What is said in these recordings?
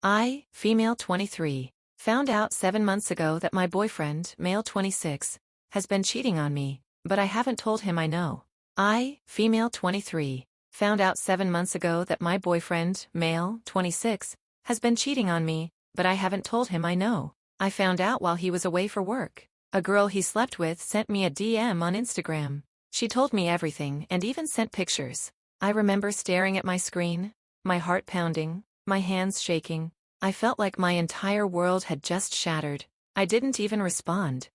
Female 23. Found out 7 months ago that my boyfriend, male 26, has been cheating on me, but I haven't told him I know. Female 23. Found out 7 months ago that my boyfriend, male 26, has been cheating on me, but I haven't told him I know. I found out while he was away for work. A girl he slept with sent me a DM on Instagram. She told me everything and even sent pictures. I remember staring at my screen, my heart pounding, my hands shaking. I felt like my entire world had just shattered. I didn't even respond.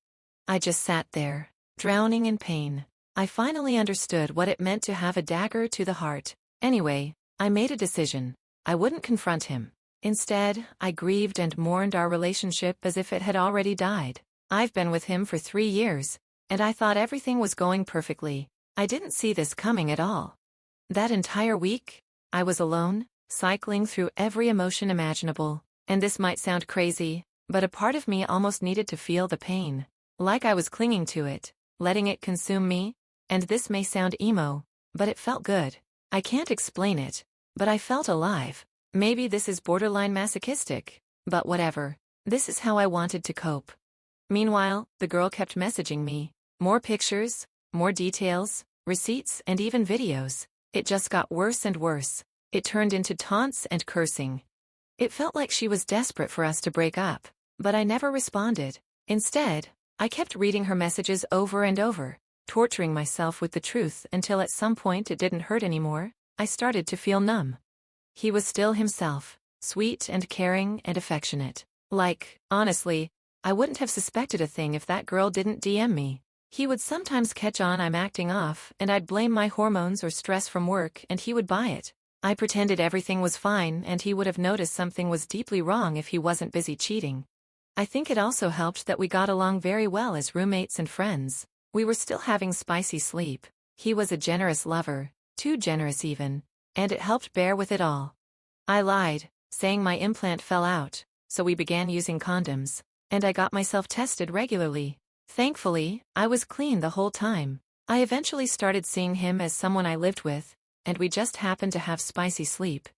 I just sat there, drowning in pain. I finally understood what it meant to have a dagger to the heart. Anyway, I made a decision. I wouldn't confront him. Instead, I grieved and mourned our relationship as if it had already died. I've been with him for 3 years, and I thought everything was going perfectly. I didn't see this coming at all. That entire week, I was alone, cycling through every emotion imaginable. And this might sound crazy, but a part of me almost needed to feel the pain. Like I was clinging to it, letting it consume me. And this may sound emo, but it felt good. I can't explain it, but I felt alive. Maybe this is borderline masochistic, but whatever. This is how I wanted to cope. Meanwhile, the girl kept messaging me. More pictures, more details, receipts, and even videos. It just got worse and worse. It turned into taunts and cursing. It felt like she was desperate for us to break up, but I never responded. Instead, I kept reading her messages over and over, torturing myself with the truth until at some point it didn't hurt anymore. I started to feel numb. He was still himself, sweet and caring and affectionate. Like, honestly, I wouldn't have suspected a thing if that girl didn't DM me. He would sometimes catch on I'm acting off, and I'd blame my hormones or stress from work, and he would buy it. I pretended everything was fine, and he would have noticed something was deeply wrong if he wasn't busy cheating. I think it also helped that we got along very well as roommates and friends. We were still having spicy sleep. He was a generous lover, too generous even, and it helped bear with it all. I lied, saying my implant fell out, so we began using condoms, and I got myself tested regularly. Thankfully, I was clean the whole time. I eventually started seeing him as someone I lived with, and we just happened to have spicy sleep.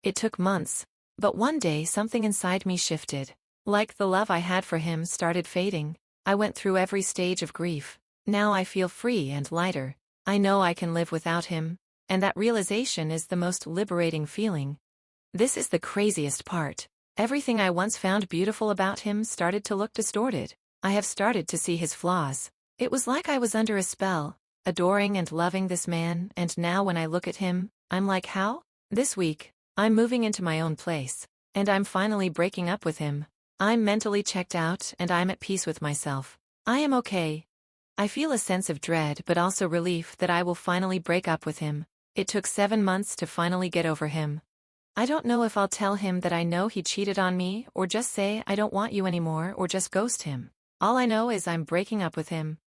It took months, but one day something inside me shifted. Like the love I had for him started fading. I went through every stage of grief. Now I feel free and lighter. I know I can live without him, and that realization is the most liberating feeling. This is the craziest part. Everything I once found beautiful about him started to look distorted. I have started to see his flaws. It was like I was under a spell, adoring and loving this man, and now when I look at him, I'm like, how? This week, I'm moving into my own place, and I'm finally breaking up with him. I'm mentally checked out and I'm at peace with myself. I am okay. I feel a sense of dread but also relief that I will finally break up with him. It took 7 months to finally get over him. I don't know if I'll tell him that I know he cheated on me or just say I don't want you anymore or just ghost him. All I know is I'm breaking up with him.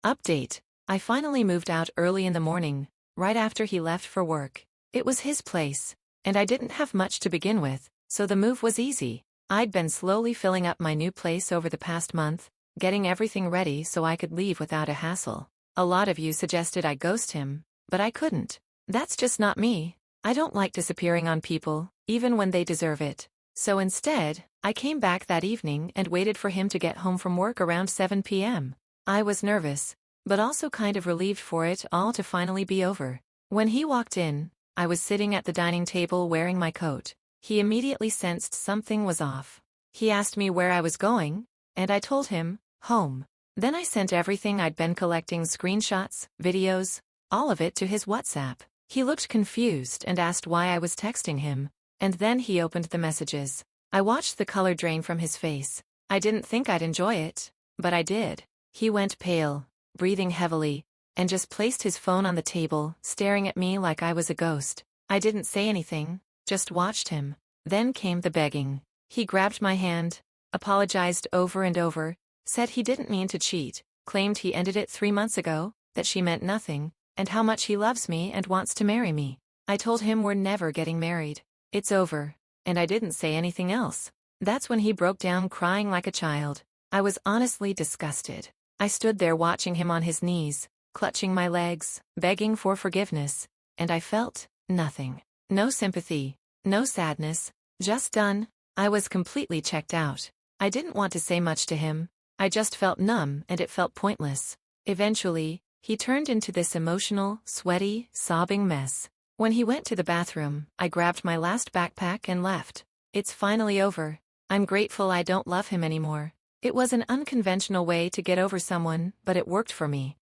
Update. I finally moved out early in the morning, right after he left for work. It was his place, and I didn't have much to begin with, so the move was easy. I'd been slowly filling up my new place over the past month, getting everything ready so I could leave without a hassle. A lot of you suggested I ghost him, but I couldn't. That's just not me. I don't like disappearing on people, even when they deserve it. So instead, I came back that evening and waited for him to get home from work around 7 p.m. I was nervous, but also kind of relieved for it all to finally be over. When he walked in, I was sitting at the dining table wearing my coat. He immediately sensed something was off. He asked me where I was going, and I told him, home. Then I sent everything I'd been collecting, screenshots, videos, all of it to his WhatsApp. He looked confused and asked why I was texting him, and then he opened the messages. I watched the color drain from his face. I didn't think I'd enjoy it, but I did. He went pale, breathing heavily, and just placed his phone on the table, staring at me like I was a ghost. I didn't say anything, just watched him. Then came the begging. He grabbed my hand, apologized over and over, said he didn't mean to cheat, claimed he ended it 3 months ago, that she meant nothing, and how much he loves me and wants to marry me. I told him we're never getting married. It's over. And I didn't say anything else. That's when he broke down crying like a child. I was honestly disgusted. I stood there watching him on his knees, clutching my legs, begging for forgiveness, and I felt nothing. No sympathy, no sadness, just done, I was completely checked out. I didn't want to say much to him. I just felt numb and it felt pointless. Eventually, he turned into this emotional, sweaty, sobbing mess. When he went to the bathroom, I grabbed my last backpack and left. It's finally over. I'm grateful I don't love him anymore. It was an unconventional way to get over someone, but it worked for me.